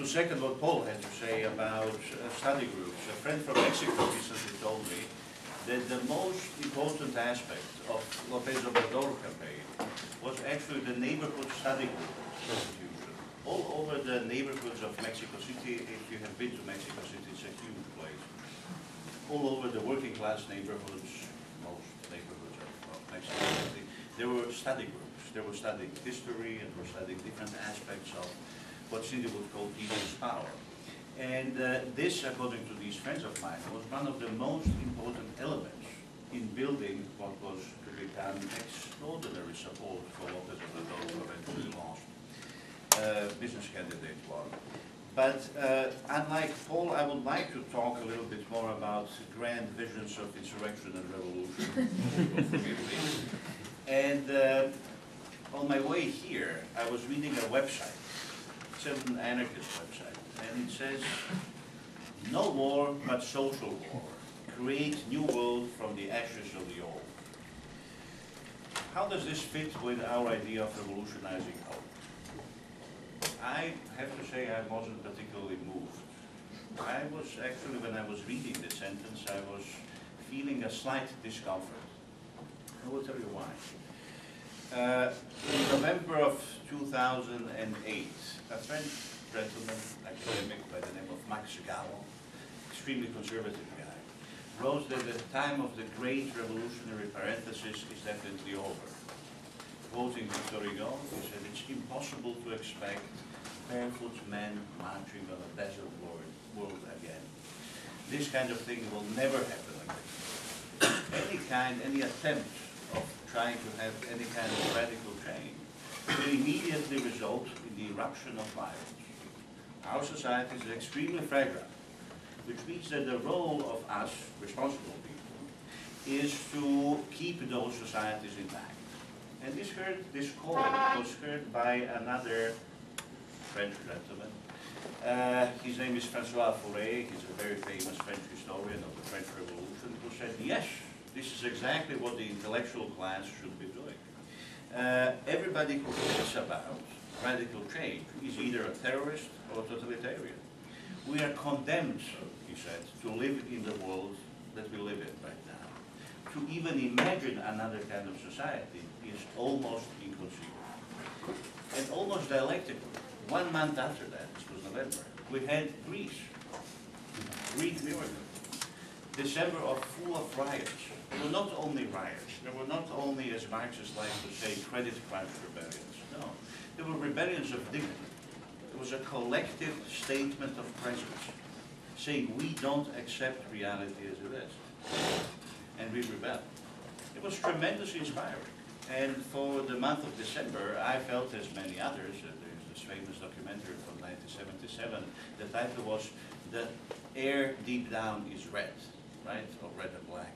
second what Paul had to say about study groups, a friend from Mexico recently told me that the most important aspect of López Obrador campaign was actually the neighborhood study group institution. All over the neighborhoods of Mexico City, if you have been to Mexico City, it's a huge place. All over the working class neighborhoods, most neighborhoods of Mexico City, there were study groups. They were studying history and were studying different aspects of what Cindy would call people's power. And this, according to these friends of mine, was one of the most important elements in building what was to become extraordinary support for López Obrador, who eventually lost business candidate one. But unlike Paul, I would like to talk a little bit more about grand visions of insurrection and revolution. And on my way here, I was reading a website. It's an anarchist website, and it says, "No war but social war. Create new world from the ashes of the old." How does this fit with our idea of revolutionizing hope? I have to say I wasn't particularly moved. I was actually, when I was reading this sentence, I was feeling a slight discomfort. I will tell you why. In November of 2008, a French gentleman, academic by the name of Messermith-Glavin, extremely conservative guy, wrote that the time of the great revolutionary parenthesis is definitely over. Quoting Victor Hugo, he said, "It's impossible to expect barefoot men marching on a desert world again. This kind of thing will never happen again. Any attempt of trying to have any kind of radical change will immediately result in the eruption of violence. Our society is extremely fragile, which means that the role of us, responsible people, is to keep those societies intact." And this call was heard by another French gentleman. His name is François Fauré. He's a very famous French historian of the French Revolution, who said, "Yes, this is exactly what the intellectual class should be doing. Everybody who thinks about radical change is either a terrorist or a totalitarian. We are condemned," he said, "to live in the world that we live in right now. To even imagine another kind of society is almost inconceivable." And almost dialectically, 1 month after that, this was November, we had Greece. Greek miracle. December of full of riots. There were not only riots, there were not only, as Marxists like to say, credit crunch rebellions. No, there were rebellions of dignity. It was a collective statement of presence, saying we don't accept reality as it is, and we rebel. It was tremendously inspiring. And for the month of December, I felt, as many others, there's this famous documentary from 1977, the title was "The Air Deep Down is Red," right? Or red and black.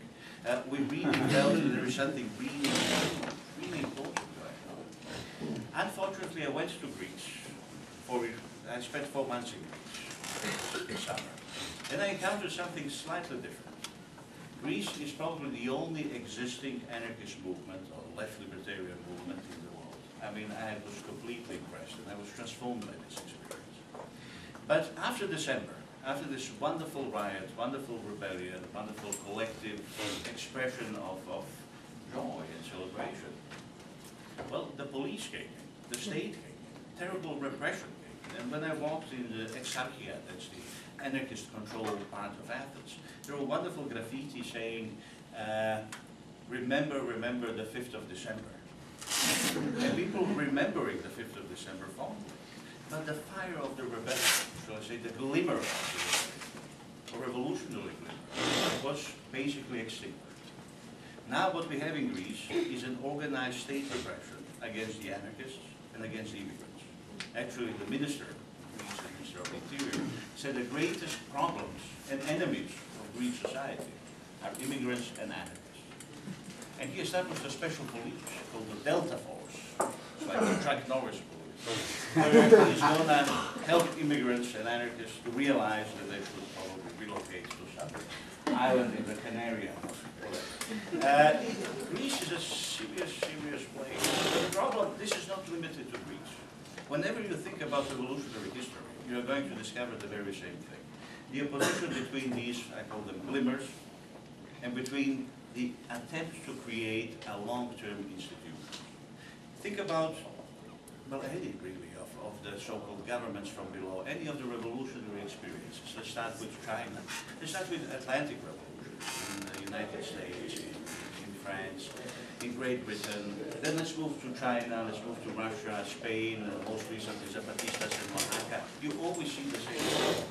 We really felt that there is something really important going on. Unfortunately, I went to Greece. I spent 4 months in Greece this summer. And I encountered something slightly different. Greece is probably the only existing anarchist movement or left libertarian movement in the world. I mean, I was completely impressed and I was transformed by this experience. But after December, after this wonderful riot, wonderful rebellion, wonderful collective expression of joy and celebration, well, the police came in, the state came in, terrible repression came in. And when I walked in the Exarchia, that's the anarchist-controlled part of Athens, there were wonderful graffiti saying, remember the 5th of December. And people remembering the 5th of December fondly. But the fire of the rebellion, shall I say, the glimmer of the rebellion, or revolutionary glimmer, was basically extinguished. Now what we have in Greece is an organized state repression against the anarchists and against the immigrants. Actually, the minister of the Interior, said the greatest problems and enemies of Greek society are immigrants and anarchists. And he established a special police called the Delta Force. It's like the Chuck Norris police. Where he's going to help immigrants and anarchists to realize that they should probably relocate to some island in the Canary Islands. Greece is a serious place. The problem, this is not limited to Greece. Whenever you think about revolutionary history, you're going to discover the very same thing. The opposition between these, I call them glimmers, and between the attempt to create a long-term institution. Think about, well, any really of the so-called governments from below, any of the revolutionary experiences. Let's start with China. Let's start with Atlantic revolutions in the United States, in France, in Great Britain. Then let's move to China, let's move to Russia, Spain, most recently Zapatistas in Oaxaca. You always see the same thing.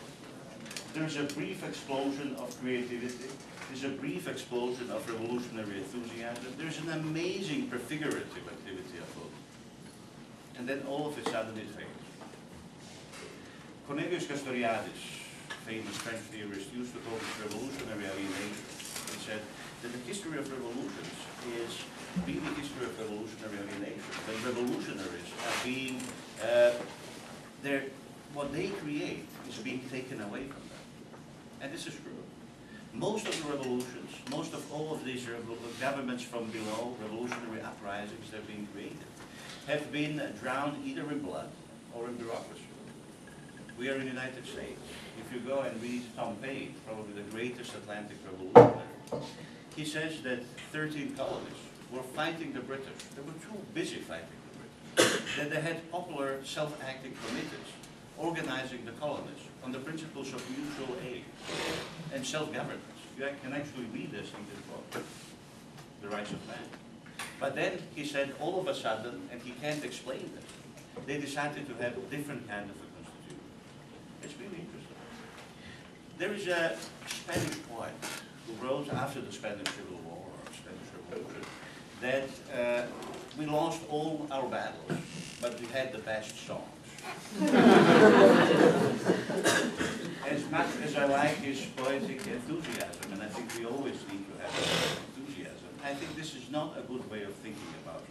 There's a brief explosion of creativity. There's a brief explosion of revolutionary enthusiasm. There's an amazing prefigurative activity afoot. And then all of a sudden it fails. Cornelius Castoriadis, famous French theorist, used to call this revolutionary alienation. He said that the history of revolutions is being the history of revolutionary alienation. That revolutionaries are being, what they create is being taken away from them. And this is true. Most of the revolutions, most of all of these governments from below, revolutionary uprisings that are being created, have been drowned either in blood or in bureaucracy. We are in the United States. If you go and read Tom Paine, probably the greatest Atlantic revolutionary, he says that 13 colonies were fighting the British. They were too busy fighting the British. That they had popular self-acting committees organizing the colonies on the principles of mutual aid and self-governance. You can actually read this in this book, The Rights of Man. But then he said all of a sudden, and he can't explain this, they decided to have a different kind of a constitution. It's really interesting. There is a Spanish poet who wrote after the Spanish Civil War or Spanish Revolution that we lost all our battles, but we had the best songs. As much as I like his poetic enthusiasm, and I think we always need to have enthusiasm, I think this is not a good way of thinking about it.